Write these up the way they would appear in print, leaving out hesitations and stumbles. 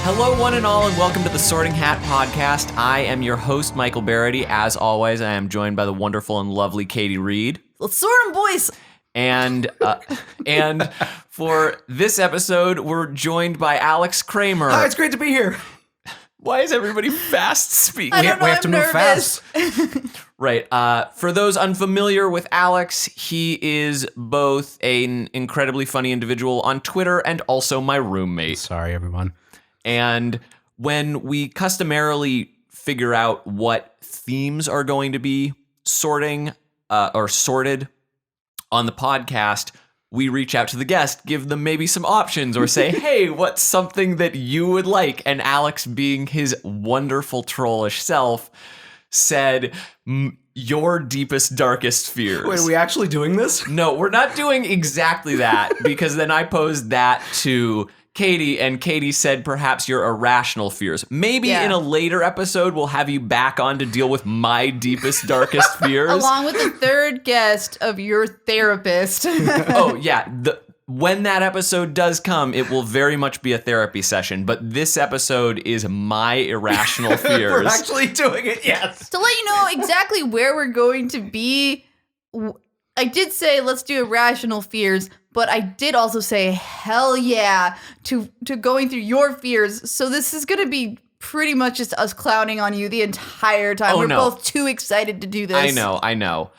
Hello, one and all, and welcome to the Sorting Hat Podcast. I am your host, Michael Barryte. As always, I am joined by the wonderful and lovely Katie Reed. Let's sort them, boys. And for this episode, we're joined by Alex Kramer. Hi, it's great to be here. Why is everybody fast speaking? I don't know, we have to move fast. Right. For those unfamiliar with Alex, he is both an incredibly funny individual on Twitter and also my roommate. Sorry, everyone. And when we customarily figure out what themes are going to be sorted on the podcast, we reach out to the guest, give them maybe some options, or say, hey, what's something that you would like? And Alex, being his wonderful trollish self, said, your deepest, darkest fears. Wait, are we actually doing this? No, we're not doing exactly that, because then I posed that to Katie, and Katie said perhaps your irrational fears. Maybe in a later episode, we'll have you back on to deal with my deepest, darkest fears. Along with the third guest of your therapist. Oh, yeah. When that episode does come, it will very much be a therapy session. But this episode is my irrational fears. We're actually doing it, yes. To let you know exactly where we're going to be, I did say let's do irrational fears, but I did also say hell yeah to going through your fears. So this is going to be pretty much just us clowning on you the entire time. We're both too excited to do this. I know.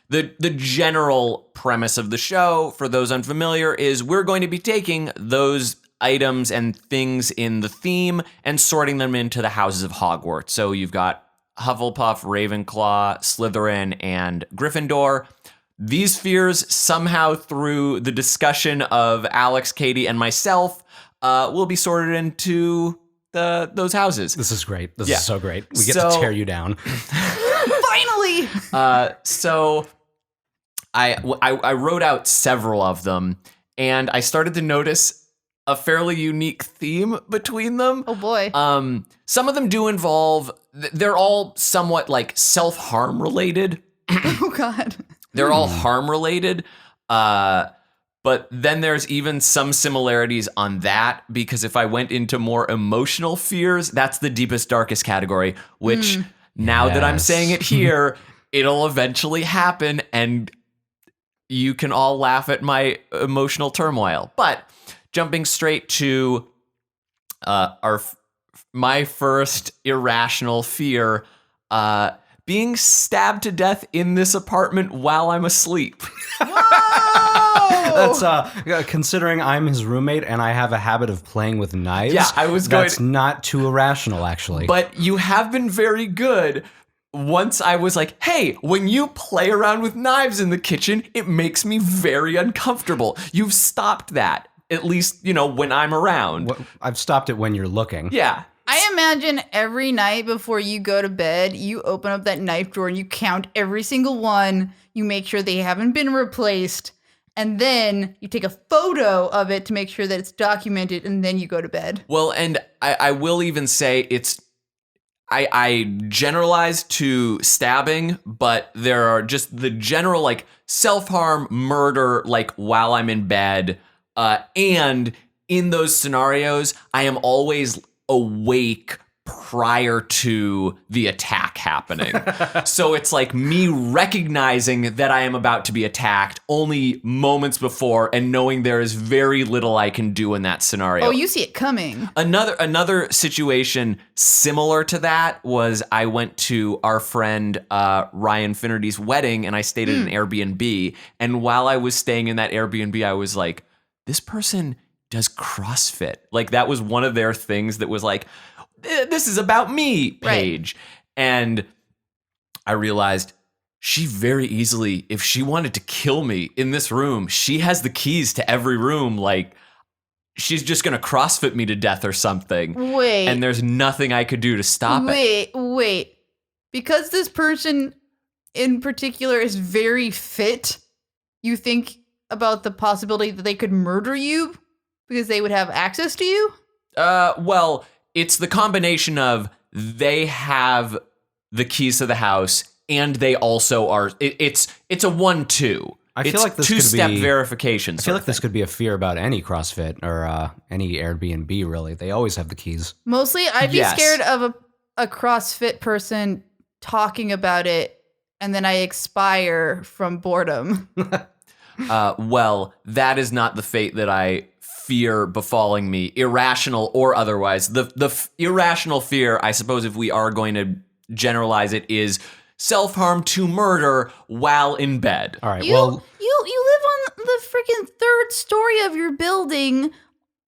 The general premise of the show, for those unfamiliar, is we're going to be taking those items and things in the theme and sorting them into the houses of Hogwarts. So you've got Hufflepuff, Ravenclaw, Slytherin, and Gryffindor. These fears, somehow through the discussion of Alex, Katie, and myself, will be sorted into those houses. This is great. This is so great. We get So- to tear you down. Finally! So I wrote out several of them, and I started to notice a fairly unique theme between them. Oh boy. Some of them do involve, they're all somewhat like self-harm related. Oh god. They're all harm related. But then there's even some similarities on that, because if I went into more emotional fears, that's the deepest, darkest category, which now that I'm Yes. saying it here, it'll eventually happen, and you can all laugh at my emotional turmoil. But jumping straight to my first irrational fear, being stabbed to death in this apartment while I'm asleep. That's considering I'm his roommate and I have a habit of playing with knives. Yeah, I was going- That's not too irrational, actually. But you have been very good. Once I was like, hey, when you play around with knives in the kitchen, it makes me very uncomfortable. You've stopped that, at least, when I'm around. I've stopped it when you're looking. Yeah. I imagine every night before you go to bed, you open up that knife drawer and you count every single one. You make sure they haven't been replaced. And then you take a photo of it to make sure that it's documented, and then you go to bed. Well, and I will even say I generalize to stabbing, but there are just the general like self-harm, murder, like while I'm in bed. And in those scenarios, I am always awake prior to the attack happening. So it's like me recognizing that I am about to be attacked only moments before, and knowing there is very little I can do in that scenario. Oh, you see it coming. Another situation similar to that was I went to our friend Ryan Finnerty's wedding, and I stayed at an Airbnb. And while I was staying in that Airbnb, I was like, this person does CrossFit. Like, that was one of their things that was like, this is about me page. Right. And I realized she very easily, if she wanted to kill me in this room, she has the keys to every room. Like, she's just going to CrossFit me to death or something. Wait. And there's nothing I could do to stop it. Wait. Because this person in particular is very fit, you think about the possibility that they could murder you because they would have access to you? Well, it's the combination of they have the keys to the house and they also are, it's a 1-2. I feel it's like this two-step could be verification. I feel like this could be a fear about any CrossFit or any Airbnb. Really, they always have the keys. Mostly, I'd be Yes. scared of a CrossFit person talking about it, and then I expire from boredom. Well, that is not the fate that I fear befalling me, irrational or otherwise. The irrational fear, I suppose, if we are going to generalize it, is self-harm to murder while in bed. All right. You well, live on the freaking third story of your building.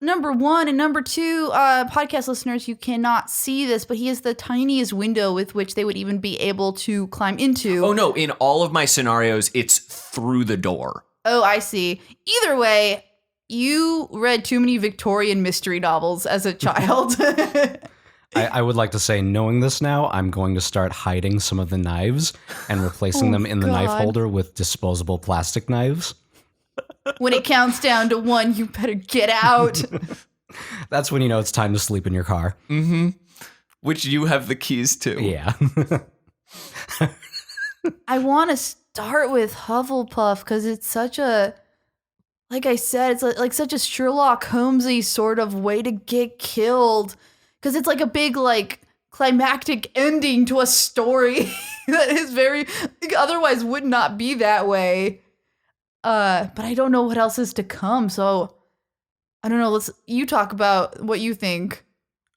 Number one and number two, podcast listeners, you cannot see this, but he has the tiniest window with which they would even be able to climb into. Oh no, in all of my scenarios, it's through the door. Oh, I see. Either way, you read too many Victorian mystery novels as a child. I would like to say, knowing this now, I'm going to start hiding some of the knives and replacing them in the knife God. holder with disposable plastic knives. When it counts down to 1, you better get out. That's when you know it's time to sleep in your car. Mm-hmm. Which you have the keys to. Yeah. I want to start with Hufflepuff because it's such a, like I said, it's like such a Sherlock Holmesy sort of way to get killed. Because it's like a big, like, climactic ending to a story that is very, otherwise would not be that way. But I don't know what else is to come, so I don't know. You talk about what you think.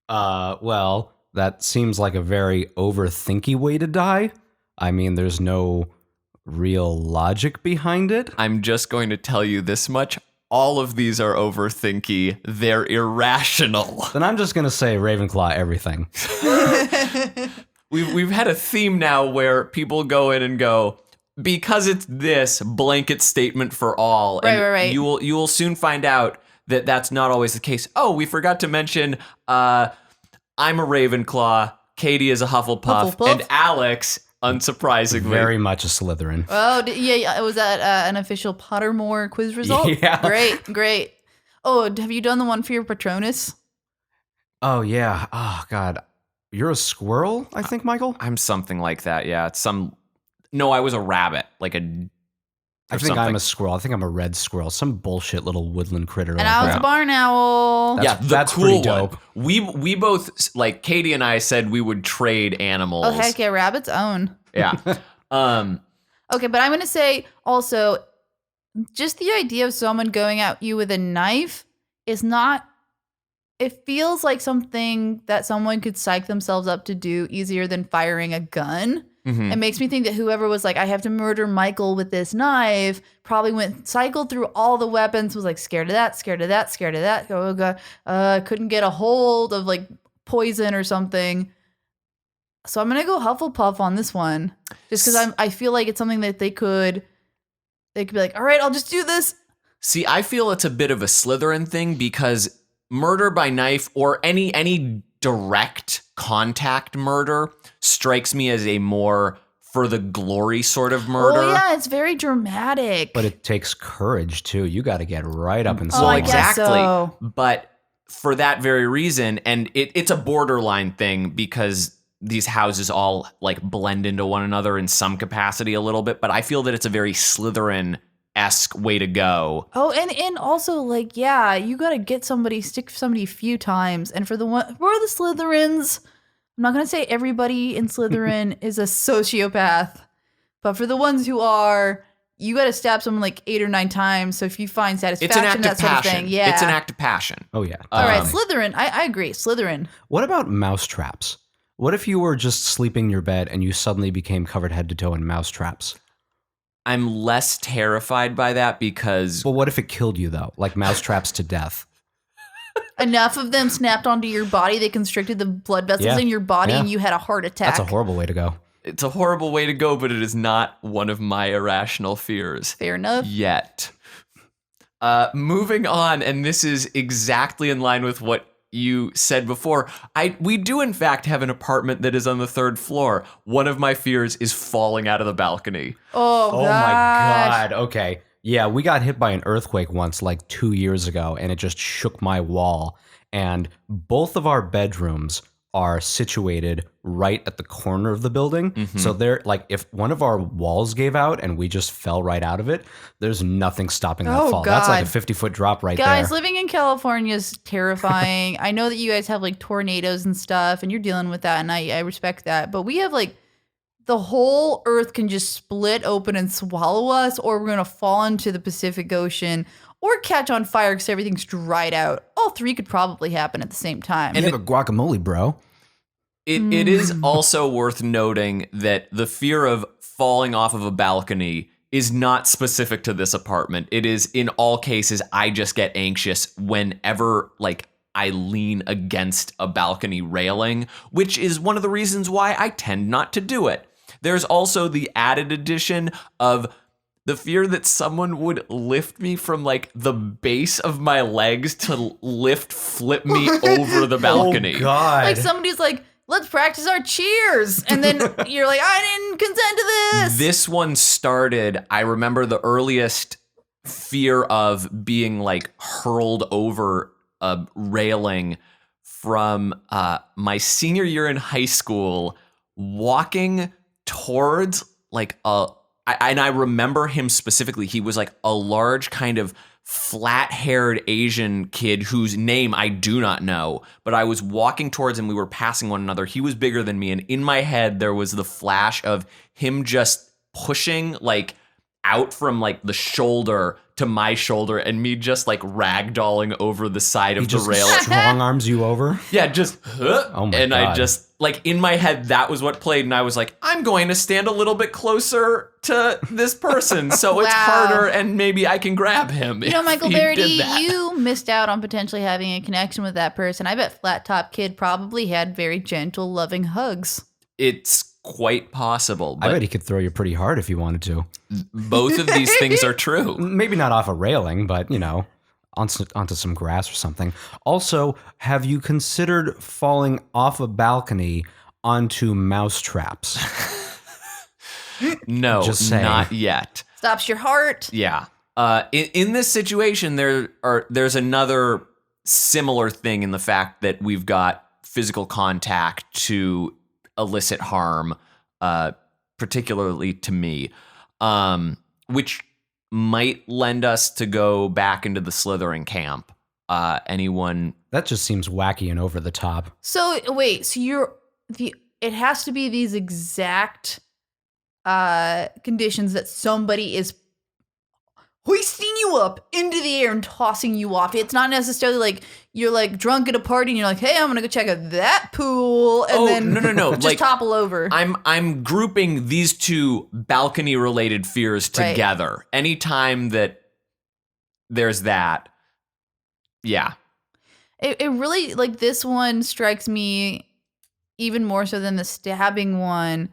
Well, that seems like a very overthinky way to die. I mean, there's no real logic behind it. I'm just going to tell you this much. All of these are overthinky. They're irrational. Then I'm just going to say Ravenclaw everything. We've had a theme now where people go in and go, because it's this blanket statement for all. Right. You will soon find out that that's not always the case. Oh, we forgot to mention I'm a Ravenclaw, Katie is a Hufflepuff, Hufflepuff? and Alex, unsurprisingly. Very much a Slytherin. Oh, yeah. Was that an official Pottermore quiz result? Yeah. Great. Oh, have you done the one for your Patronus? Oh, yeah. Oh, God. You're a squirrel, I think, Michael? I'm something like that, yeah. No, I was a rabbit, like a... I think I'm a squirrel. I think I'm a red squirrel. Some bullshit little woodland critter. And I was a barn owl. That's cool pretty dope. one. We both, like, Katie and I said we would trade animals. Oh, heck yeah, rabbits own. Yeah. Okay, but I'm going to say also, just the idea of someone going at you with a knife is not, it feels like something that someone could psych themselves up to do easier than firing a gun. Mhm. It makes me think that whoever was like, I have to murder Michael with this knife, probably cycled through all the weapons, was like scared of that. Oh, God. Couldn't get a hold of like poison or something. So I'm going to go Hufflepuff on this one. Just because I feel like it's something that they could be like, all right, I'll just do this. See, I feel it's a bit of a Slytherin thing because murder by knife or any direct contact murder strikes me as a more for the glory sort of murder. Oh, yeah, it's very dramatic. But it takes courage, too. You got to get right up and Oh, I someone. guess so. But for that very reason, and it's a borderline thing because these houses all like blend into one another in some capacity a little bit, but I feel that it's a very Slytherin-esque way to go. Oh, and also like, yeah, you got to stick somebody a few times. And for the Slytherins, I'm not going to say everybody in Slytherin is a sociopath, but for the ones who are, you got to stab someone like 8 or 9 times. So if you find satisfaction, It's an act that of sort of passion. thing. Yeah. It's an act of passion. Oh, yeah. All right, Um, Slytherin. I agree. Slytherin. What about mouse traps? What if you were just sleeping in your bed and you suddenly became covered head to toe in mouse traps? I'm less terrified by that because Well, what if it killed you, though? Like mouse traps to death. Enough of them snapped onto your body. They constricted the blood vessels Yeah. in your body Yeah. and you had a heart attack. That's a horrible way to go. it's a horrible way to go, but it is not one of my irrational fears Fair enough. yet. Moving on, and this is exactly in line with what you said before. We do in fact have an apartment that is on the 3rd floor. One of my fears is falling out of the balcony. Oh, Oh, gosh. my God. Okay. Yeah, we got hit by an earthquake once, like 2 years ago, and it just shook my wall. And both of our bedrooms are situated right at the corner of the building. So they're like, if one of our walls gave out and we just fell right out of it, there's nothing stopping that fall. That's like a 50-foot drop right Guys, there. living in California is terrifying. I know that you guys have like tornadoes and stuff and you're dealing with that, and I respect that. But we have like the whole earth can just split open and swallow us, or we're going to fall into the Pacific Ocean or catch on fire because everything's dried out. All three could probably happen at the same time. And you have a guacamole, bro. It is also worth noting that the fear of falling off of a balcony is not specific to this apartment. It is, in all cases, I just get anxious whenever like I lean against a balcony railing, which is one of the reasons why I tend not to do it. There's also the added addition of the fear that someone would lift me from like the base of my legs to flip me over the balcony. Oh, God. Like somebody's like, let's practice our cheers. And then you're like, I didn't consent to this. This one started, I remember the earliest fear of being like hurled over a railing from my senior year in high school, walking towards like and I remember him specifically. He was like a large kind of flat-haired Asian kid whose name I do not know, but I was walking towards him. We were passing one another. He was bigger than me, and in my head there was the flash of him just pushing like out from like the shoulder to my shoulder, and me just like ragdolling over the side of the rail. Strong arms you over. Yeah, just Oh my and God. I just like in my head that was what played, and I was like, I'm going to stand a little bit closer to this person so it's Wow. harder and maybe I can grab him. You know, if Michael he did Barryte, that. you missed out on potentially having a connection with that person. I bet Flat Top Kid probably had very gentle, loving hugs. It's quite possible, I but bet he could throw you pretty hard if you wanted to. both of these things are true. Maybe not off a railing, but, you know, onto some grass or something. Also, have you considered falling off a balcony onto mouse traps? No, Just saying. not yet. Stops your heart. Yeah. In this situation, there's another similar thing in the fact that we've got physical contact to elicit harm, particularly to me, which might lend us to go back into the Slytherin camp. Anyone? That just seems wacky and over the top. So wait, so it has to be these exact conditions that somebody is hoisting you up into the air and tossing you off. It's not necessarily like you're like drunk at a party and you're like, hey, I'm gonna go check out that pool, and then no, just like, topple over. I'm grouping these two balcony related fears Right. together. Anytime that there's that, yeah. It really, like, this one strikes me even more so than the stabbing one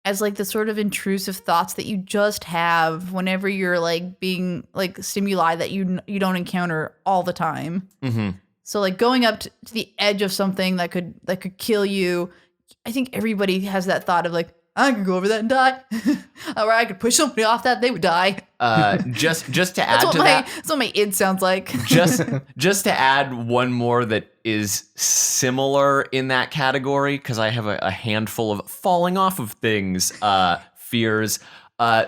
as like the sort of intrusive thoughts that you just have whenever you're like being like stimuli that you don't encounter all the time. Mm-hmm. So like going up to the edge of something that could kill you. I think everybody has that thought of like, I could go over that and die, or I could push somebody off that, they would die. Just to add to that, that's what my id sounds like. just to add one more that is similar in that category, because I have a handful of falling off of things fears.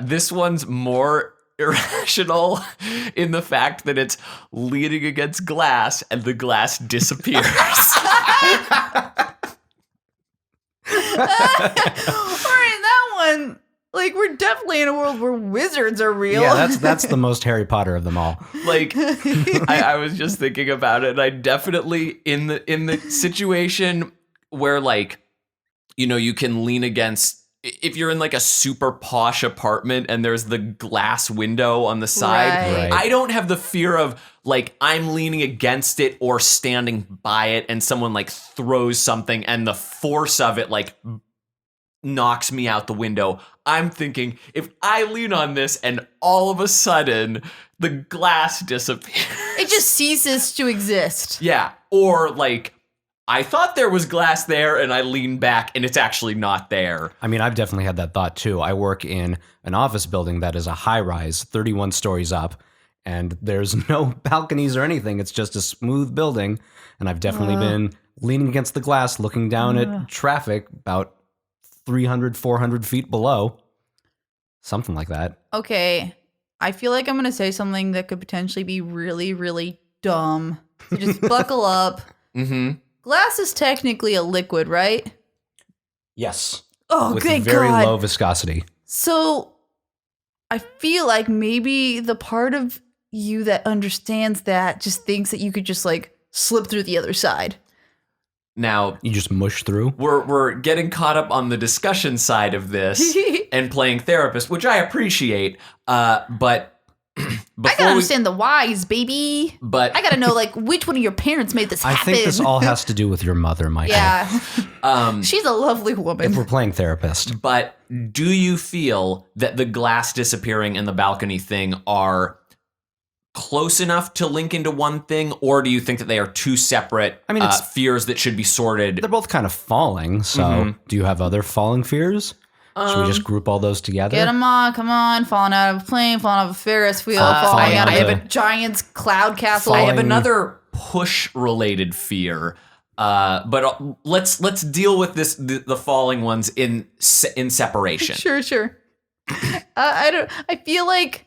This one's more irrational in the fact that it's leaning against glass and the glass disappears. Or in that one, like, we're definitely in a world where wizards are real. Yeah, that's the most Harry Potter of them all. Like, I was just thinking about it, and I definitely in the situation where, like, you know, you can lean against, if you're in like a super posh apartment and there's the glass window on the side, Right. I don't have the fear of like I'm leaning against it or standing by it and someone like throws something and the force of it like knocks me out the window. I'm thinking if I lean on this and all of a sudden the glass disappears. It just ceases to exist. Yeah. Or like I thought there was glass there and I lean back and it's actually not there. I mean, I've definitely had that thought too. I work in an office building that is a high rise, 31 stories up, and there's no balconies or anything. It's just a smooth building. And I've definitely been leaning against the glass, looking down at traffic about 300, 400 feet below. Something like that. Okay. I feel like I'm going to say something that could potentially be really, really dumb. So just buckle up. Mm-hmm. Glass is technically a liquid, right? Yes. Oh, with good very God. low viscosity. So I feel like maybe the part of you that understands that just thinks that you could just like slip through the other side. Now, you just mush through. We're getting caught up on the discussion side of this and playing therapist, which I appreciate. But I gotta understand the whys, baby. But I gotta know like which one of your parents made this happen. I think this all has to do with your mother, Michael. Yeah, she's a lovely woman. If we're playing therapist. But do you feel that the glass disappearing and the balcony thing are close enough to link into one thing, or do you think that they are two separate fears that should be sorted? They're both kind of falling, so do you have other falling fears? Should we just group all those together? Get them on, come on, falling out of a plane, falling out of a Ferris wheel, falling out of a giant's cloud castle. I have another push-related fear, but let's deal with the falling ones in separation. Sure. I feel like.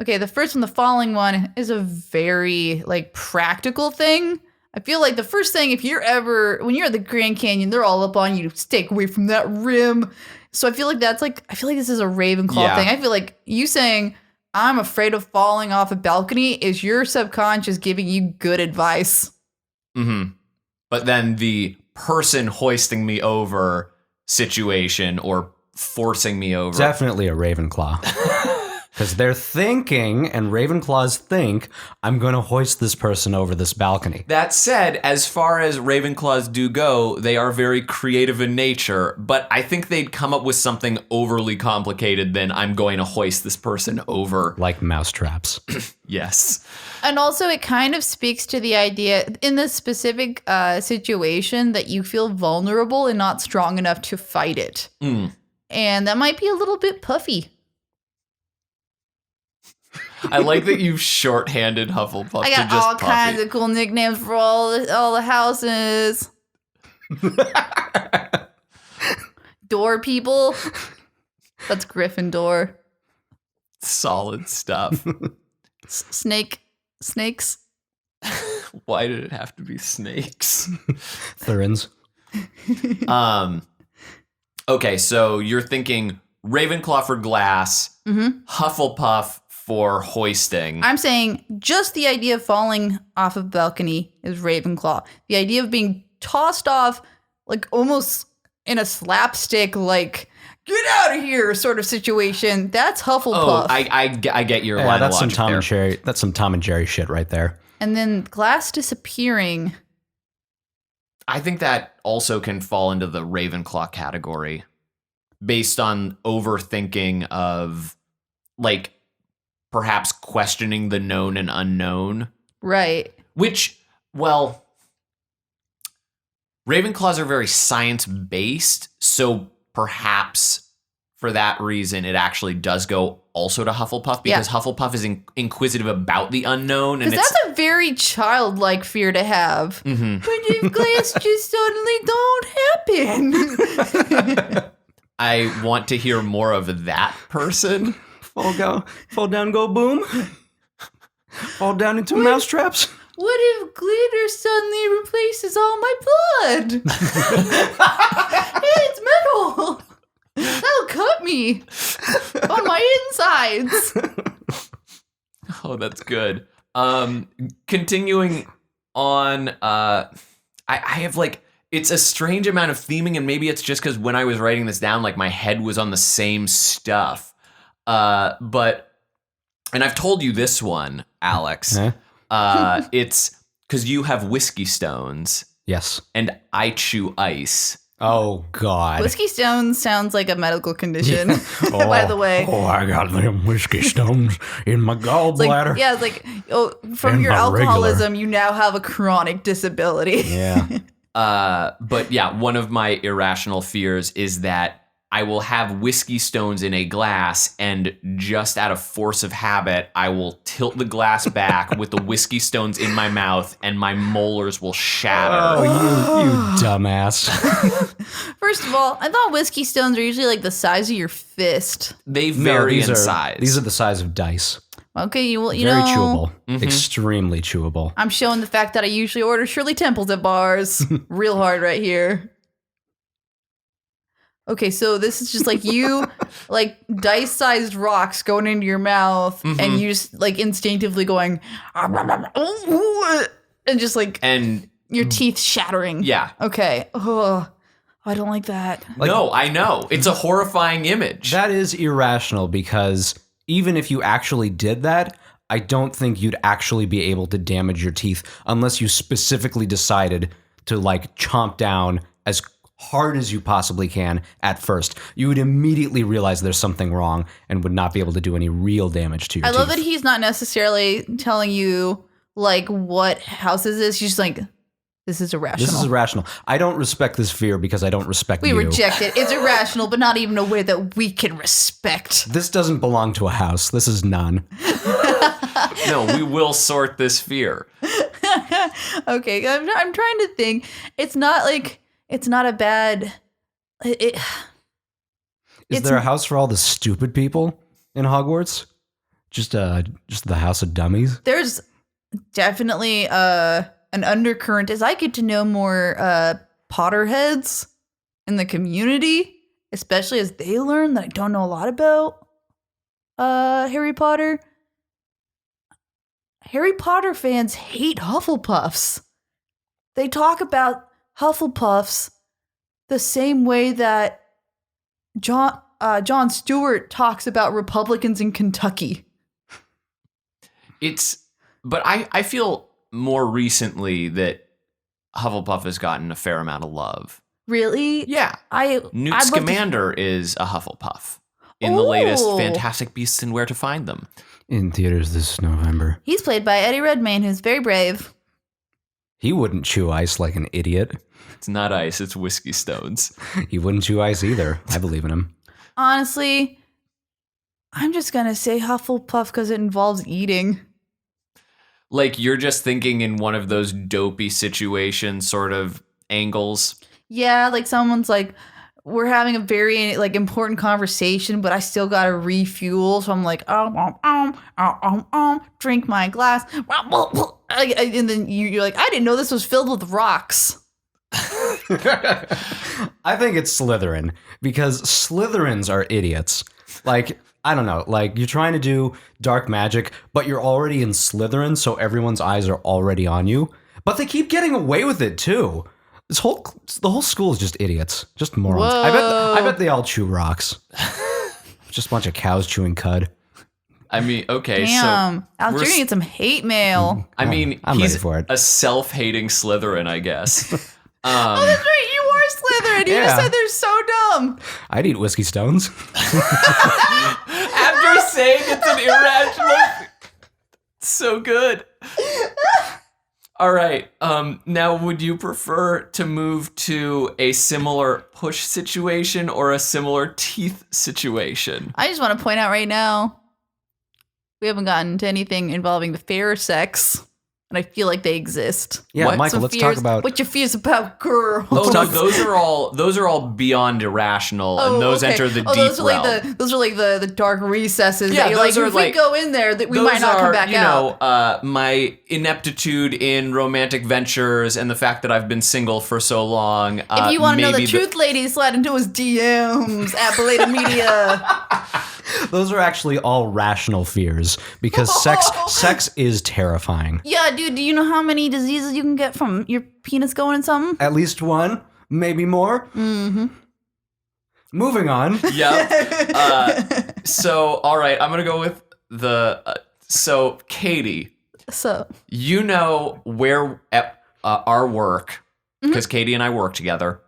Okay, the first one, the falling one, is a very, like, practical thing. I feel like the first thing, when you're at the Grand Canyon, they're all up on you to stay away from that rim. So I feel like this is a Ravenclaw thing. I feel like you saying, I'm afraid of falling off a balcony is your subconscious giving you good advice. Mm-hmm. But then the person hoisting me over situation or forcing me over. Definitely a Ravenclaw. Because they're thinking, and Ravenclaws think, I'm going to hoist this person over this balcony. That said, as far as Ravenclaws do go, they are very creative in nature, but I think they'd come up with something overly complicated than I'm going to hoist this person over. Like mousetraps. Yes. And also it kind of speaks to the idea, in this specific situation, that you feel vulnerable and not strong enough to fight it. Mm. And that might be a little bit puffy. I like that you've shorthanded Hufflepuff. I got to just all kinds of cool nicknames for all the houses. Door people. That's Gryffindor. Solid stuff. Snakes. Why did it have to be snakes? Thurins. Okay, so you're thinking Ravenclaw for glass, Hufflepuff for hoisting. I'm saying just the idea of falling off a balcony is Ravenclaw. The idea of being tossed off, like almost in a slapstick, like get out of here sort of situation, that's Hufflepuff. Oh, I get your line that's of some logic Tom there. and Jerry. That's some Tom and Jerry shit right there. And then glass disappearing. I think that also can fall into the Ravenclaw category, based on overthinking of, like, perhaps questioning the known and unknown. Right. Which, well, Ravenclaws are very science-based, so perhaps for that reason it actually does go also to Hufflepuff, because Hufflepuff is inquisitive about the unknown. Because that's a very childlike fear to have. Mm-hmm. But if glass just suddenly don't happen. I want to hear more of that person. Fall down, go boom. Fall down into mousetraps. What if glitter suddenly replaces all my blood? It's metal. That'll cut me on my insides. Oh, that's good. Continuing on, I have like, it's a strange amount of theming, and maybe it's just because when I was writing this down, like my head was on the same stuff. But I've told you this one, Alex. It's because you have whiskey stones. Yes. And I chew ice. Oh, God. Whiskey stones sounds like a medical condition, by the way. Oh, I got them whiskey stones in my gallbladder. It's like from And your my alcoholism, you now have a chronic disability. Yeah. But yeah, one of my irrational fears is that I will have whiskey stones in a glass, and just out of force of habit, I will tilt the glass back with the whiskey stones in my mouth, and my molars will shatter. Oh, you dumbass. First of all, I thought whiskey stones are usually like the size of your fist. They vary in these size. These are the size of dice. Okay, you Very know. chewable. Mm-hmm. Extremely chewable. I'm showing the fact that I usually order Shirley Temples at bars. Real hard right here. Okay, so this is just like you, like dice-sized rocks going into your mouth, and you just like instinctively going, and just like, And your teeth shattering. yeah. Okay. Oh, I don't like that. No, I know. It's a horrifying image. That is irrational because even if you actually did that, I don't think you'd actually be able to damage your teeth unless you specifically decided to like chomp down as hard as you possibly can at first. You would immediately realize there's something wrong and would not be able to do any real damage to your teeth. I love that he's not necessarily telling you like what house this is. He's just like, this is irrational. This is irrational. I don't respect this fear because I don't respect you. We reject it. It's irrational, but not even a way that we can respect. This doesn't belong to a house. This is none. No, we will sort this fear. Okay, I'm trying to think. It's not a bad. Is there a house for all the stupid people in Hogwarts? Just the house of dummies? There's definitely an undercurrent as I get to know more Potterheads in the community, especially as they learn that I don't know a lot about Harry Potter. Harry Potter fans hate Hufflepuffs. They talk about Hufflepuffs the same way that Jon Stewart talks about Republicans in Kentucky. But I feel more recently that Hufflepuff has gotten a fair amount of love. Really? Yeah. Newt Scamander is a Hufflepuff in the latest Fantastic Beasts and Where to Find Them. In theaters this November. He's played by Eddie Redmayne, who's very brave. He wouldn't chew ice like an idiot. It's not ice, it's whiskey stones. He wouldn't chew ice either. I believe in him. Honestly, I'm just going to say Hufflepuff because it involves eating. Like, you're just thinking in one of those dopey situation sort of angles. Yeah, like someone's like, we're having a very like important conversation, but I still got to refuel. So I'm like, drink my glass. And then you're like, I didn't know this was filled with rocks. I think it's Slytherin because Slytherins are idiots. Like, I don't know, like you're trying to do dark magic, but you're already in Slytherin, so everyone's eyes are already on you. But they keep getting away with it too. The whole school is just idiots, just morons. Whoa. I bet they all chew rocks. Just a bunch of cows chewing cud. I mean, okay, Damn, so Alex, you're gonna get some hate mail. I mean, I'm he's ready for it. a self-hating Slytherin, I guess. Oh, that's right, you are Slytherin. You just Yeah. said they're so dumb. I'd eat whiskey stones. After saying it's an irrational, so good. All right. Now, would you prefer to move to a similar push situation or a similar teeth situation? I just want to point out right now, we haven't gotten to anything involving the fair sex, and I feel like they exist. Yeah, What? Michael, Some let's fears- talk about. what your fears about, girl. Oh, no, those are all beyond irrational, and those okay. enter the deep those are realm. like those are like the dark recesses. Yeah, that you're those like, are if like- we go in there, that we Those might not come back you out. know, my ineptitude in romantic ventures and the fact that I've been single for so long. If you want to know the maybe truth, ladies, slide into his DMs at Belated Media. Those are actually all rational fears because sex is terrifying. Yeah, dude, do you know how many diseases you can get from your penis going in something? At least one, maybe more. Mm-hmm. Moving on. Yep. So, all right, I'm going to go with so Katie, So, you know where at our work, because Katie and I work together,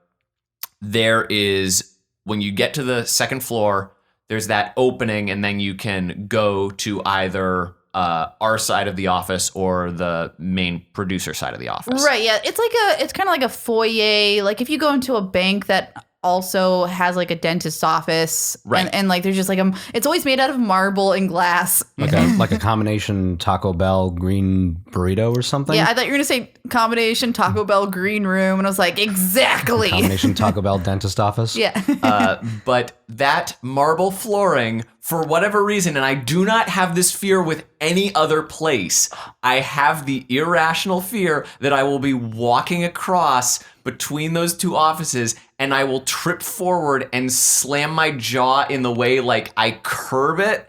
there is, when you get to the second floor, there's that opening, and then you can go to either our side of the office or the main producer side of the office. right, yeah, it's kind of like a foyer. Like if you go into a bank that also has like a dentist's office. Right. And like there's just like it's always made out of marble and glass. Like a combination Taco Bell green burrito or something. Yeah, I thought you were gonna say combination Taco Bell green room, and I was like, exactly. Combination Taco Bell dentist office. Yeah. But that marble flooring, for whatever reason, and I do not have this fear with any other place, I have the irrational fear that I will be walking across between those two offices and I will trip forward and slam my jaw in the way like I curb it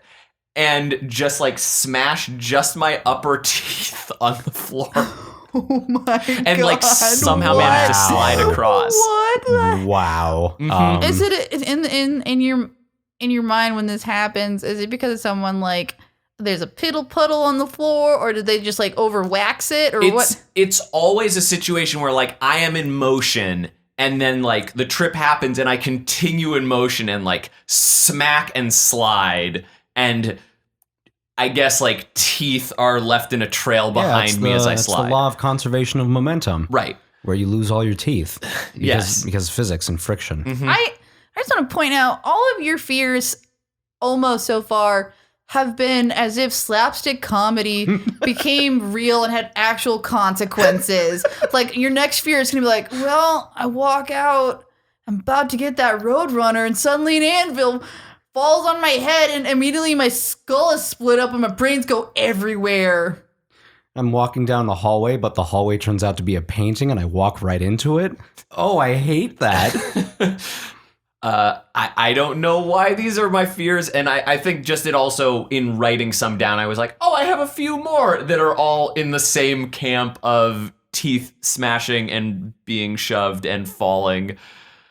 and just like smash just my upper teeth on the floor. Oh my god. And like somehow manage to slide across. What? Wow. Is it in your mind when this happens? Is it because of someone like there's a piddle puddle on the floor, or did they just like over wax it, or what? It's always a situation where like I am in motion and then like the trip happens and I continue in motion and like smack and slide, and I guess like teeth are left in a trail behind me as I slide. It's the law of conservation of momentum. Right. Where you lose all your teeth. Yes. Because of physics and friction. Mm-hmm. I just want to point out all of your fears almost so far have been as if slapstick comedy became real and had actual consequences. Like your next fear is going to be like, well, I walk out, I'm about to get that Roadrunner, and suddenly an anvil falls on my head and immediately my skull is split up and my brains go everywhere. I'm walking down the hallway, but the hallway turns out to be a painting and I walk right into it. Oh, I hate that. I don't know why these are my fears, and I think just it also, in writing some down, I was like, oh, I have a few more that are all in the same camp of teeth smashing and being shoved and falling.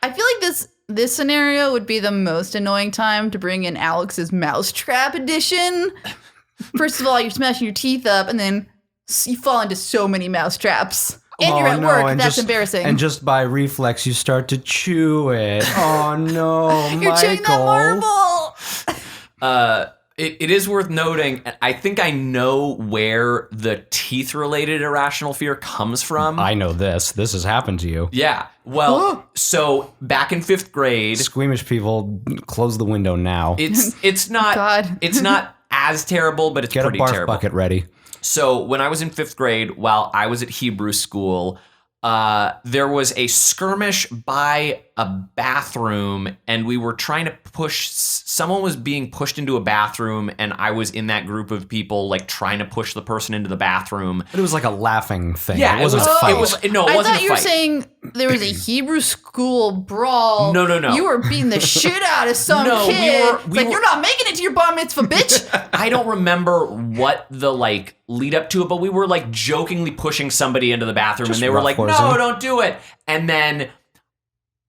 I feel like this scenario would be the most annoying time to bring in Alex's Mousetrap edition. First of all, you're smashing your teeth up, and then you fall into so many mousetraps. And you're at work. And that's embarrassing. And just by reflex, you start to chew it. Oh, no, You're Michael. chewing that marble. It is worth noting, I think I know where the teeth-related irrational fear comes from. I know this. This has happened to you. Yeah. Well, so back in 5th grade, Squeamish people, close the window now. it's not God. it's not as terrible, but it's Get a pretty barf terrible. bucket ready. So when I was in 5th grade, while I was at Hebrew school, there was a skirmish by a bathroom, and we were trying to push. Someone was being pushed into a bathroom, and I was in that group of people, like trying to push the person into the bathroom. But it was like a laughing thing. Yeah, it wasn't a fight. It wasn't I a thought you were fight. saying there was a Hebrew school brawl. No. You were beating the shit out of some No, kid. we were- You're not making it to your bar mitzvah, bitch. I don't remember what the like lead up to it, but we were like jokingly pushing somebody into the bathroom, Just and they were like, rough-horsing. "No, don't do it." And then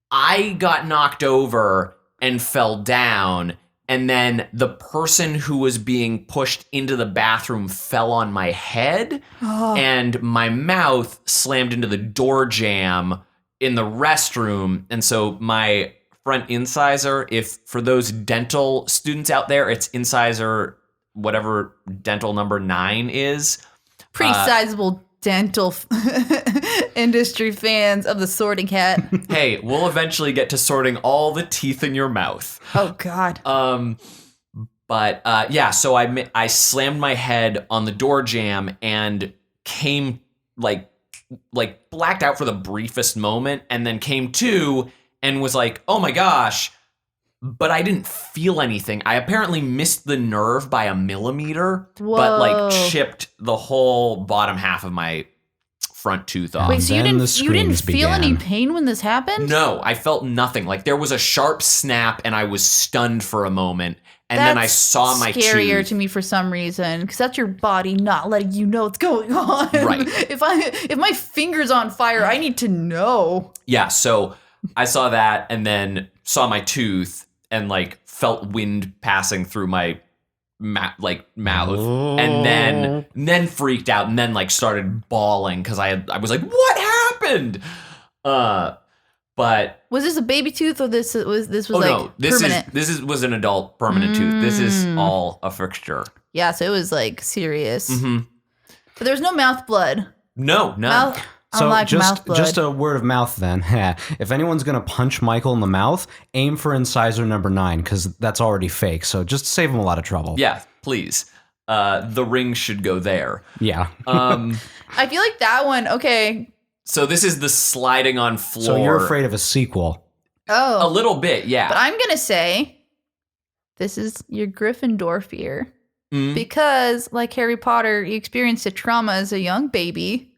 I got knocked over and fell down, and then the person who was being pushed into the bathroom fell on my head, and my mouth slammed into the door jamb in the restroom, and so my front incisor, if for those dental students out there, it's incisor whatever dental number 9 is. Pretty sizable dental industry fans of the Sorting Hat. Hey, we'll eventually get to sorting all the teeth in your mouth. Oh, God. But yeah, so I slammed my head on the door jamb and came like blacked out for the briefest moment, and then came to and was like, oh my gosh. But I didn't feel anything. I apparently missed the nerve by 1 millimeter, but like Whoa. chipped the whole bottom half of my front tooth off. Wait, so you then the didn't screams feel any began. pain when this happened? No, I felt nothing. Like there was a sharp snap and I was stunned for a moment. And then I saw my scarier tooth. to me for some reason, because that's your body not letting you know what's going on. Right. If my finger's on fire, I need to know. Yeah, so I saw that and then saw my tooth and like felt wind passing through my mouth, and then freaked out and then like started bawling because I was like, what happened? But Was this a baby tooth, or this was this permanent? was an adult permanent tooth. This is all a fixture. Yeah, so it was like serious. Mm-hmm. But there's no mouth blood. No. So like mouth blood. just a word of mouth then. If anyone's going to punch Michael in the mouth, aim for incisor number 9 because that's already fake. So just save him a lot of trouble. Yeah, please. The ring should go there. Yeah. I feel like that one, okay. So this is the sliding on floor. So you're afraid of a sequel. Oh. A little bit, yeah. But I'm going to say this is your Gryffindor fear. Mm. Because, like Harry Potter, you experienced a trauma as a young baby.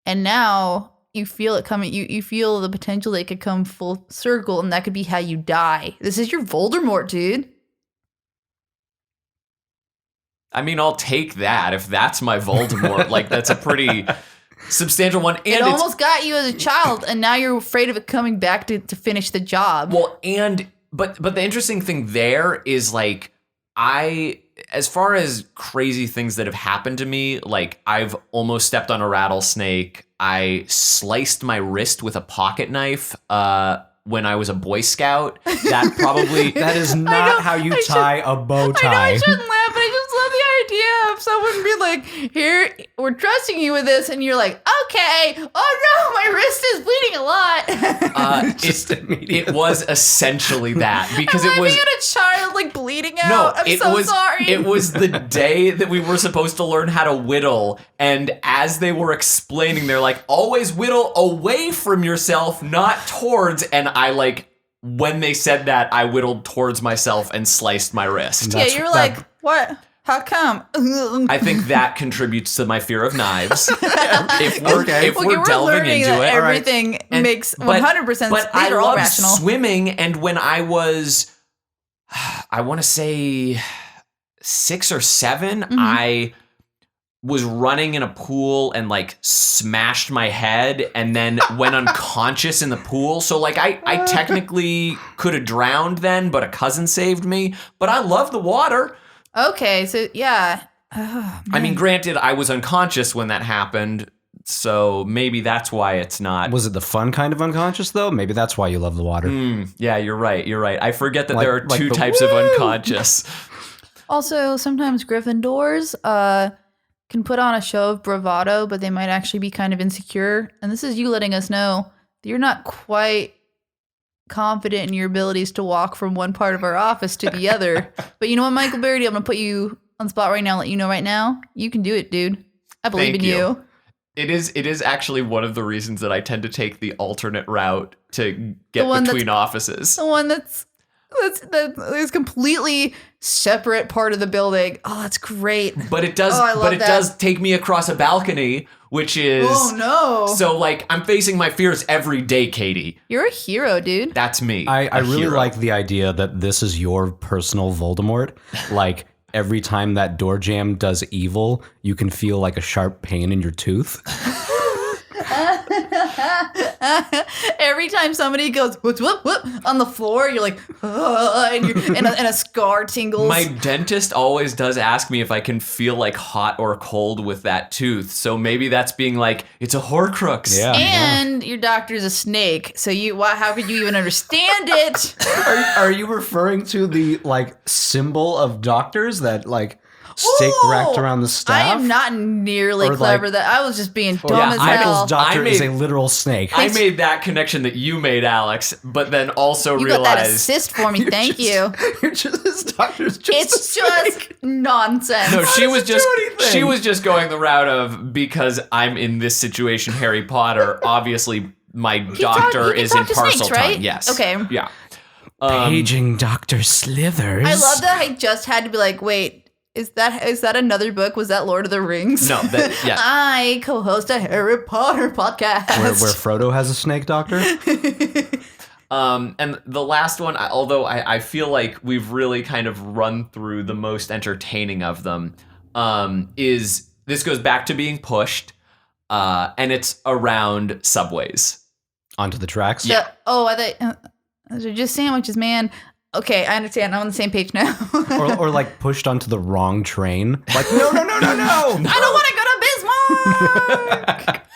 And now you feel it coming. You feel the potential that it could come full circle, and that could be how you die. This is your Voldemort, dude. I mean, I'll take that if that's my Voldemort. Like, that's a pretty substantial one. And It almost got you as a child, and now you're afraid of it coming back to finish the job. Well, but the interesting thing there is, like, as far as crazy things that have happened to me, like I've almost stepped on a rattlesnake. I sliced my wrist with a pocket knife when I was a Boy Scout. That is not how you tie a bow tie. I know I shouldn't laugh, but I just love the idea of someone being like, here, we're trusting you with this, and you're like, okay, oh no, my wrist is bleeding a lot. It was essentially that, because I'm it was laughing at a child like bleeding out. I'm so sorry. It was the day that we were supposed to learn how to whittle, and as they were explaining, they're like, always whittle away from yourself, not towards, and I when they said that, I whittled towards myself and sliced my wrist. Yeah, you're like, what? How come? I think that contributes to my fear of knives. If we're delving into it, everything makes 100% sense. But These I are all love rational. swimming, and when I was, I want to say 6 or 7, I was running in a pool and smashed my head and then went unconscious in the pool. So I technically could have drowned then, but a cousin saved me. But I love the water. Okay, so yeah. I mean, granted, I was unconscious when that happened, so maybe that's why it's not. Was it the fun kind of unconscious, though? Maybe that's why you love the water. Yeah, you're right. I forget that there are two types of unconscious. Also, sometimes Gryffindors can put on a show of bravado, but they might actually be kind of insecure. And this is you letting us know that you're not quite confident in your abilities to walk from one part of our office to the other. But you know what, Michael Barryte, I'm going to put you on the spot right now, let you know right now. You can do it, dude. I believe in you. It is actually one of the reasons that I tend to take the alternate route to get between offices. The one that is completely separate part of the building. Oh, that's great. But it does does take me across a balcony, which is So I'm facing my fears every day, Katie. You're a hero, dude. That's me. I really like the idea that this is your personal Voldemort. Every time that door jam does evil, you can feel a sharp pain in your tooth. Every time somebody goes whoop whoop whoop on the floor, you're like, and a scar tingles. My dentist always does ask me if I can feel hot or cold with that tooth. So maybe that's being it's a Horcrux. Yeah. And your doctor's a snake. So how could you even understand it? Are you referring to the symbol of doctors that stake wrapped around the staff? I am not nearly clever. That I was just being dumb as hell. Michael's doctor is a literal snake. I made that connection that you made, Alex, but then also you realized got that assist for me. Thank you. His doctor's just it's just nonsense. No, she was just going the route of, because I'm in this situation, Harry Potter. Obviously, my doctor is in Parseltongue. Right? Yes. Okay. Yeah. Paging Dr. Slithers. I love that. I just had to be like, wait. Is that another book? Was that Lord of the Rings? No, yeah. I co-host a Harry Potter podcast. Where Frodo has a snake doctor? And the last one, although I feel like we've really kind of run through the most entertaining of them, is this goes back to being pushed, and it's around subways. Onto the tracks? Yeah. I thought those are just sandwiches, man. Okay, I understand. I'm on the same page now. or pushed onto the wrong train. No. I don't want to go to Bismarck.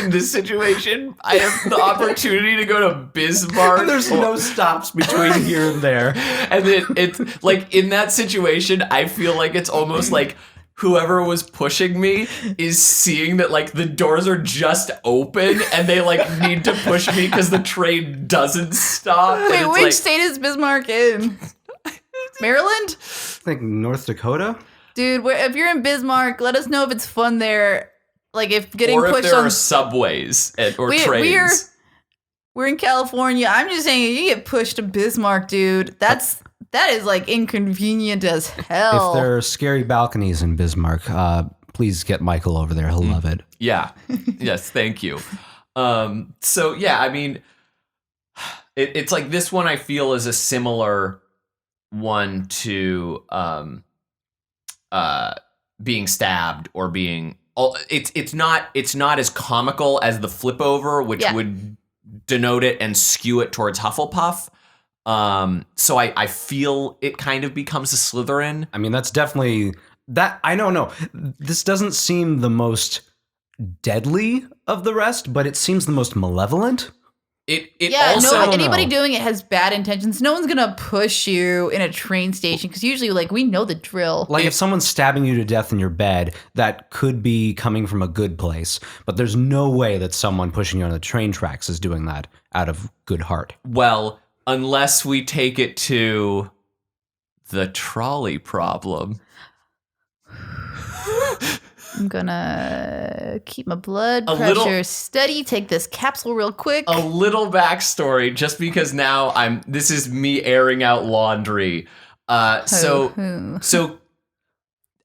In this situation, I have the opportunity to go to Bismarck. There's no stops between here and there. And it's in that situation, I feel like it's almost whoever was pushing me is seeing that like the doors are just open and they like need to push me because the train doesn't stop. Wait, which state is Bismarck in? Maryland? I think North Dakota. Dude, if you're in Bismarck, let us know if it's fun there. Like if getting or if pushed there on are subways or trains. We're in California. I'm just saying, you get pushed to Bismarck, dude. That is like inconvenient as hell. If there are scary balconies in Bismarck, please get Michael over there. He'll love it. Yeah. Yes. Thank you. So yeah, I mean, it's like this one I feel is a similar one to being stabbed or being. It's not as comical as the flip over, which would denote it and skew it towards Hufflepuff. So I feel it kind of becomes a Slytherin. I mean, that's definitely that. I don't know. This doesn't seem the most deadly of the rest, but it seems the most malevolent. Anybody doing it has bad intentions. No one's gonna push you in a train station because usually, like, we know the drill. Like if someone's stabbing you to death in your bed, that could be coming from a good place, but there's no way that someone pushing you on the train tracks is doing that out of good heart. Well, unless we take it to the trolley problem. I'm gonna keep my blood pressure steady, take this capsule real quick. A little backstory, just because now this is me airing out laundry. So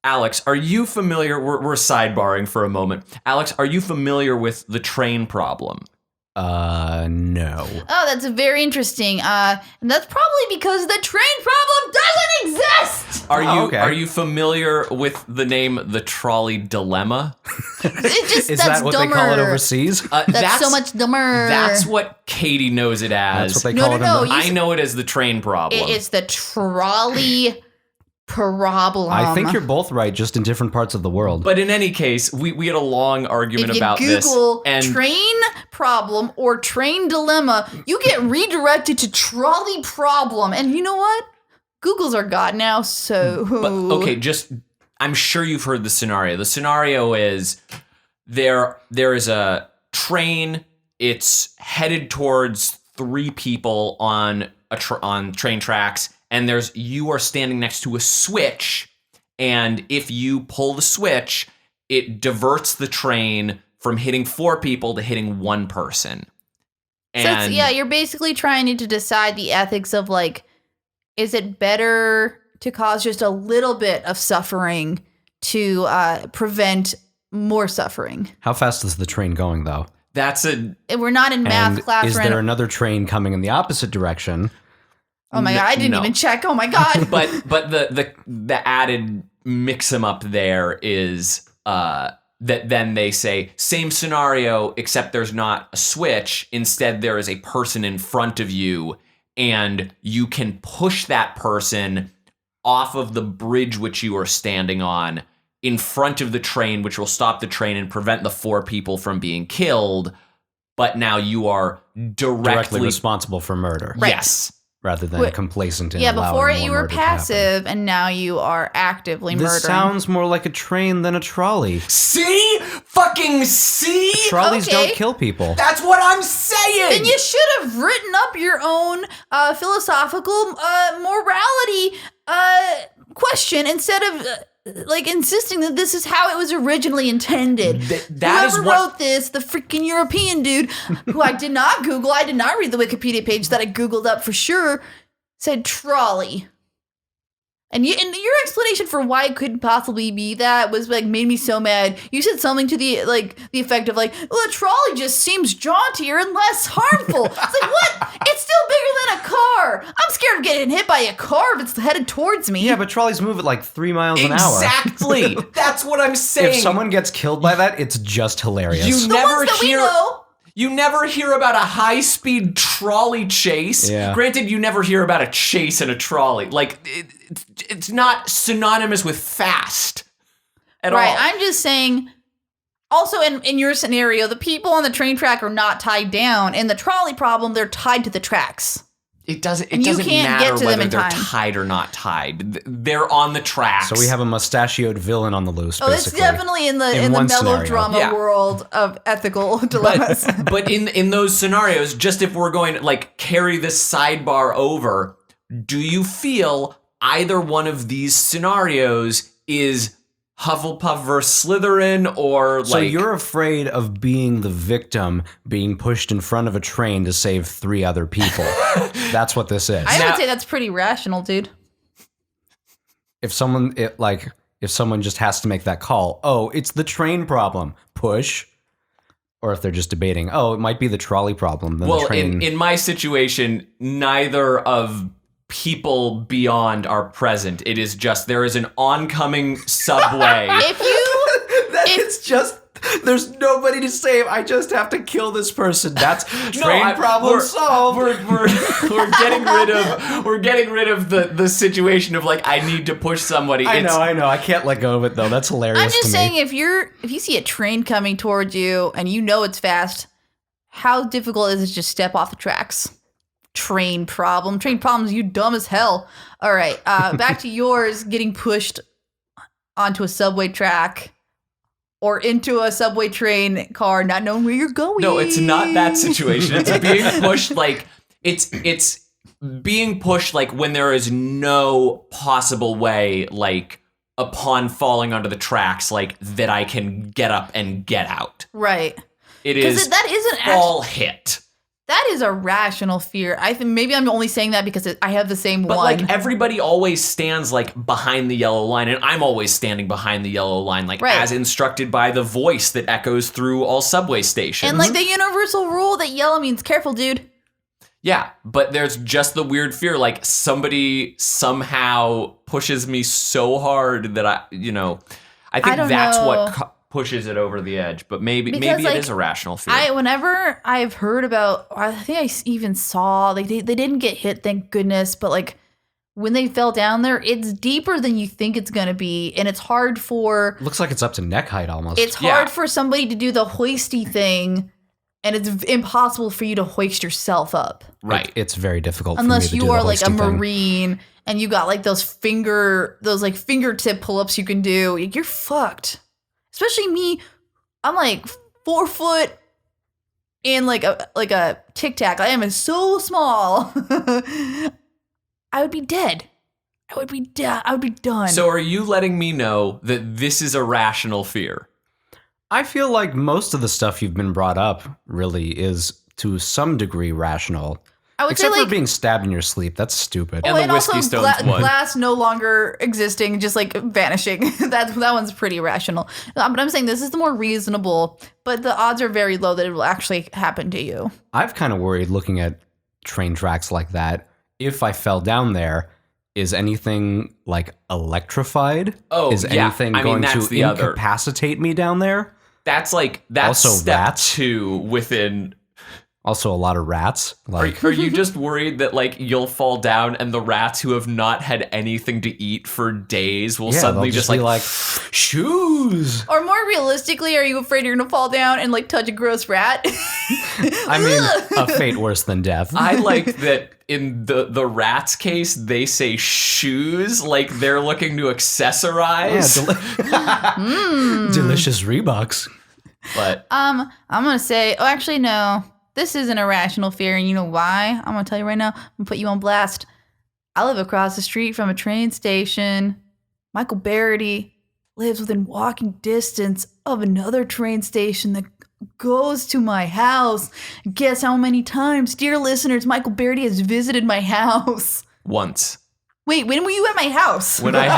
Alex, are you familiar, we're sidebarring for a moment. Alex, are you familiar with the train problem? No. Oh, that's very interesting. And that's probably because the train problem doesn't exist. Are you familiar with the name the trolley dilemma? Is that what dumber. they call it overseas? That's so much dumber. That's what Katie knows it as. That's what they call it. I know it as the train problem. It's the trolley problem. I think you're both right, just in different parts of the world. But in any case, we had a long argument about this. If you Google train problem or train dilemma, you get redirected to trolley problem. And you know what? Google's our god now, so... But, okay, I'm sure you've heard the scenario. The scenario is there is a train. It's headed towards 3 people on train tracks. And you are standing next to a switch, and if you pull the switch, it diverts the train from hitting 4 people to hitting 1 person. And so you're basically trying to decide the ethics of, like, is it better to cause just a little bit of suffering to prevent more suffering? How fast is the train going, though? We're not in math class. Is there another train coming in the opposite direction? Oh my god! I didn't even check. Oh my god! But the added mix 'em up there is that then they say same scenario except there's not a switch. Instead, there is a person in front of you, and you can push that person off of the bridge which you are standing on in front of the train, which will stop the train and prevent the 4 people from being killed. But now you are directly responsible for murder. Right. Yes. Rather than complacent and allowing before more you were murder to passive, and now you are actively murdering. This sounds more like a train than a trolley. See? Fucking see? Trolleys don't kill people. That's what I'm saying! Then you should have written up your own philosophical morality question instead of... insisting that this is how it was originally intended. Whoever wrote this, the freaking European dude, who I did not Google, I did not read the Wikipedia page that I Googled up for sure, said trolley. And your explanation for why it couldn't possibly be that was made me so mad. You said something to the effect of well, a trolley just seems jauntier and less harmful. It's like, what? It's still bigger than a car. I'm scared of getting hit by a car if it's headed towards me. Yeah, but trolleys move at 3 miles an hour. Exactly. That's what I'm saying. If someone gets killed by that, it's just hilarious. You never hear about a high-speed trolley chase. Yeah. Granted, you never hear about a chase in a trolley. It's not synonymous with fast at all. Right, I'm just saying, also in your scenario, the people on the train track are not tied down. In the trolley problem, they're tied to the tracks. It doesn't And you can't matter get to them whether in they're time. tied or not tied. They're on the tracks. So we have a mustachioed villain on the loose, Oh, it's basically. definitely in the In one melodrama scenario. Yeah. world of ethical dilemmas. But in those scenarios, just if we're going to like carry this sidebar over, do you feel either one of these scenarios is Hufflepuff versus Slytherin, or So like you're afraid of being the victim being pushed in front of a train to save 3 other people. That's what this is. I Now- would say that's pretty rational, dude. If someone just has to make that call, oh, it's the train problem, push. Or if they're just debating, oh, it might be the trolley problem. Then the well, train. in my situation, neither of people beyond are present. It is just there is an oncoming subway. If you It's just there's nobody to save. I just have to kill this person. That's train problem solved. We're getting rid of the situation of like I need to push somebody. I know. I can't let go of it though. That's hilarious. I'm just to saying, me. if you see a train coming towards you and you know it's fast, how difficult is it to just step off the tracks? Train problem. Train problems, you dumb as hell. All right, back to yours, getting pushed onto a subway track or into a subway train car, not knowing where you're going. No, it's not that situation. It's being pushed like it's being pushed like when there is no possible way, like upon falling onto the tracks, like that I can get up and get out. Right. It Because is that isn't fall hit. that is a rational fear. I think maybe I'm only saying that because I have the same But one. like everybody always stands like behind the yellow line, and I'm always standing behind the yellow line, like Right. as instructed by the voice that echoes through all subway stations. And like the universal rule that yellow means careful, dude. Yeah, but there's just the weird fear, like somebody somehow pushes me so hard that I think don't that's know. what pushes it over the edge. But maybe Because, it like, is a rational fear. Whenever I've heard about, I think I even saw, like they didn't get hit, thank goodness, but like when they fell down there, it's deeper than you think it's gonna be, and it's hard for Looks like it's up to neck height almost. it's Yeah. hard for somebody to do the hoisty thing, and it's impossible for you to hoist yourself up right. It's very difficult unless for me to you do are the like a hoisty thing. marine and you got like those fingertip pull-ups you can do. You're fucked. Especially me. I'm like 4 foot and like a tic tac. I am so small. I would be dead. I would be done. So are you letting me know that this is a rational fear? I feel like most of the stuff you've been brought up really is to some degree rational. I would Except say like for being stabbed in your sleep. That's stupid. And the Whiskey also Stones one. glass no longer existing, just like vanishing. that one's pretty rational. But I'm saying this is the more reasonable, but the odds are very low that it will actually happen to you. I've kind of worried looking at train tracks like that. If I fell down there, is anything like electrified? Oh, is yeah. anything I mean, going that's to the other. incapacitate me down there? That's Also step rats. 2 within. Also, a lot of rats. Like, Are you just worried that like you'll fall down and the rats who have not had anything to eat for days will yeah, suddenly they'll just be like shoes. Or more realistically, are you afraid you're gonna fall down and like touch a gross rat? I mean, a fate worse than death. I like that in the rats case they say shoes like they're looking to accessorize. Delicious Reeboks. But I'm gonna say, oh, actually, no. This isn't a rational fear, and you know why? I'm gonna tell you right now. I'm gonna put you on blast. I live across the street from a train station. Michael Barryte lives within walking distance of another train station that goes to my house. Guess how many times, dear listeners, Michael Barryte has visited my house? once Wait, when were you at my house? when I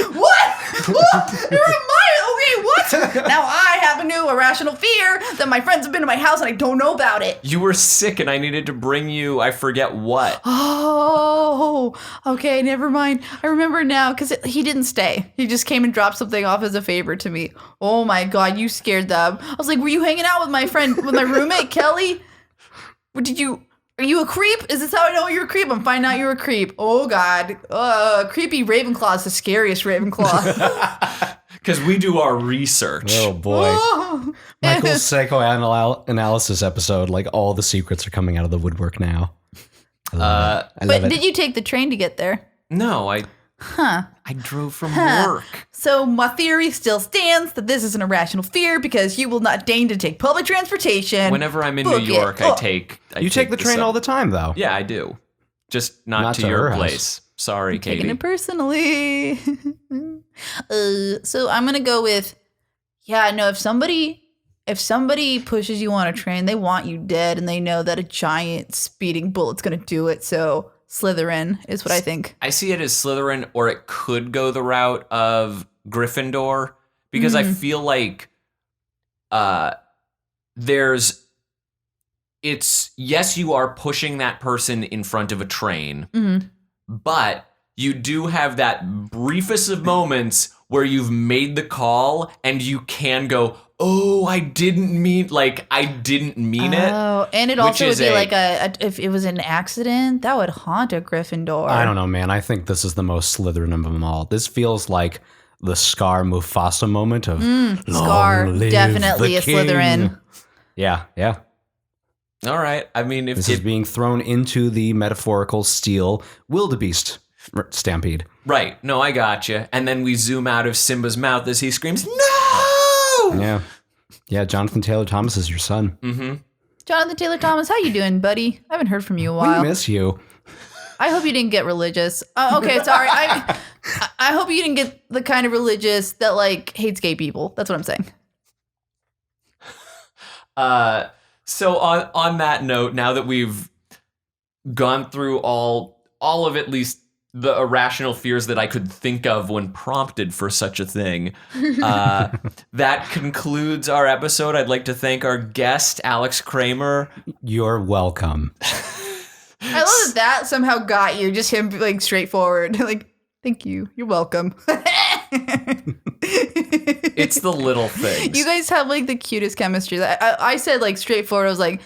What? Okay, what? Now I have a new irrational fear that my friends have been to my house and I don't know about it. you were sick and I needed to bring you I forget what. Oh, okay, never mind. I remember now because he didn't stay. He just came and dropped something off as a favor to me. Oh my God, you scared them. I was like, were you hanging out with my roommate, Kelly? Are you a creep? Is this how I know you're a creep? I'm finding out you're a creep. Oh God. Creepy Ravenclaw is the scariest Ravenclaw. Because we do our research. Oh boy. Michael's psychoanalysis episode, like all the secrets are coming out of the woodwork now. I love But it. did you take the train to get there? No, I drove from work. So my theory still stands that this is an irrational fear because you will not deign to take public transportation. Whenever I'm in Book New York, it. I Oh. take You take the train all the time, though. Yeah, I do. Just not Not to to your her house. place. Sorry, Taking Katie. it personally. So I'm gonna go with, if somebody pushes you on a train, they want you dead, and they know that a giant speeding bullet's gonna do it. So Slytherin is what I think. I see it as Slytherin, or it could go the route of Gryffindor, because I feel like yes, you are pushing that person in front of a train, but you do have that briefest of moments where you've made the call and you can go, oh, I didn't mean it. Oh, and it also would be like if it was an accident, that would haunt a Gryffindor. I don't know, man. I think this is the most Slytherin of them all. This feels like the Scar Mufasa moment of Scar, "Long live definitely the a Slytherin. king." Yeah. All right. I mean, if This is being thrown into the metaphorical steel wildebeest stampede. right. No, I gotcha. And then we zoom out of Simba's mouth as he screams, no! Yeah. Jonathan Taylor Thomas is your son. Jonathan Taylor Thomas, how you doing, buddy? I haven't heard from you in a while. We miss you. I hope you didn't get religious. Okay, sorry. I hope you didn't get the kind of religious that like hates gay people. That's what I'm saying. So on that note, now that we've gone through all of at least the irrational fears that I could think of when prompted for such a thing, that concludes our episode. I'd like to thank our guest, Alex Kramer. You're welcome. I love that somehow got you. Just him like straightforward. Like, thank you. You're welcome. It's the little things. You guys have like the cutest chemistry. I said like straightforward. I was like,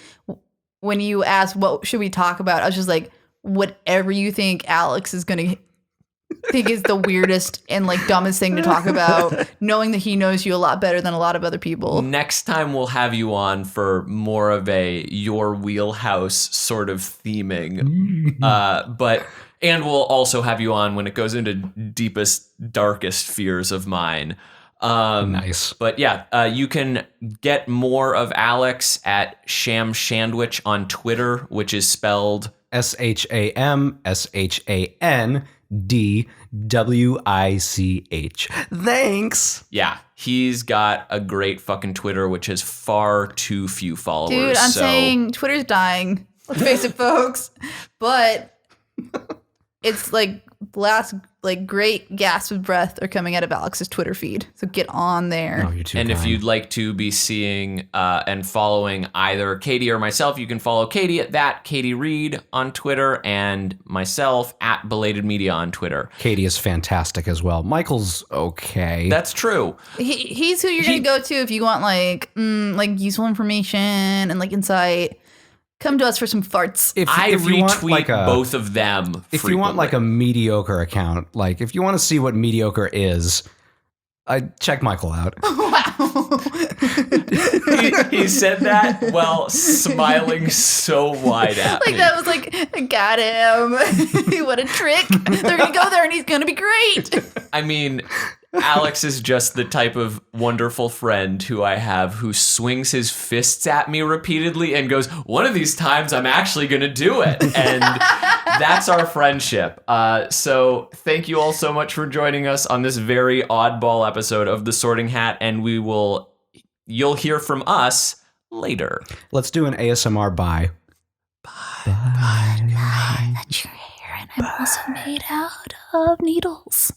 when you asked what should we talk about, I was just like, whatever you think Alex is gonna think is the weirdest and like dumbest thing to talk about, knowing that he knows you a lot better than a lot of other people. Next time we'll have you on for more of a your wheelhouse sort of theming. And we'll also have you on when it goes into deepest, darkest fears of mine. Nice. But yeah, you can get more of Alex at Sham Shandwich on Twitter, which is spelled ShamShandwich. Thanks. Yeah, he's got a great fucking Twitter, which has far too few followers. Dude, I'm saying Twitter's dying. Let's face it, folks. But it's like last great gasps of breath are coming out of Alex's Twitter feed. So get on there. Oh, you're too And if kind. you'd like to be seeing and following either Katie or myself, you can follow Katie at that Katie Reed on Twitter and myself at Belated Media on Twitter. Katie is fantastic as well. Michael's okay. That's true. He's who you're gonna go to if you want like useful information and like insight. Come to us for some farts. I you want, retweet like, both of them. If you want like a mediocre account, like if you want to see what mediocre is, check Michael out. Wow. he said that while smiling so wide at me. Like that was like, I got him. What a trick. They're gonna go there and he's gonna be great. I mean, Alex is just the type of wonderful friend who I have who swings his fists at me repeatedly and goes, one of these times I'm actually going to do it. And that's our friendship. So thank you all so much for joining us on this very oddball episode of The Sorting Hat. And you'll hear from us later. Let's do an ASMR bye. That's your hair and I'm also made out of needles.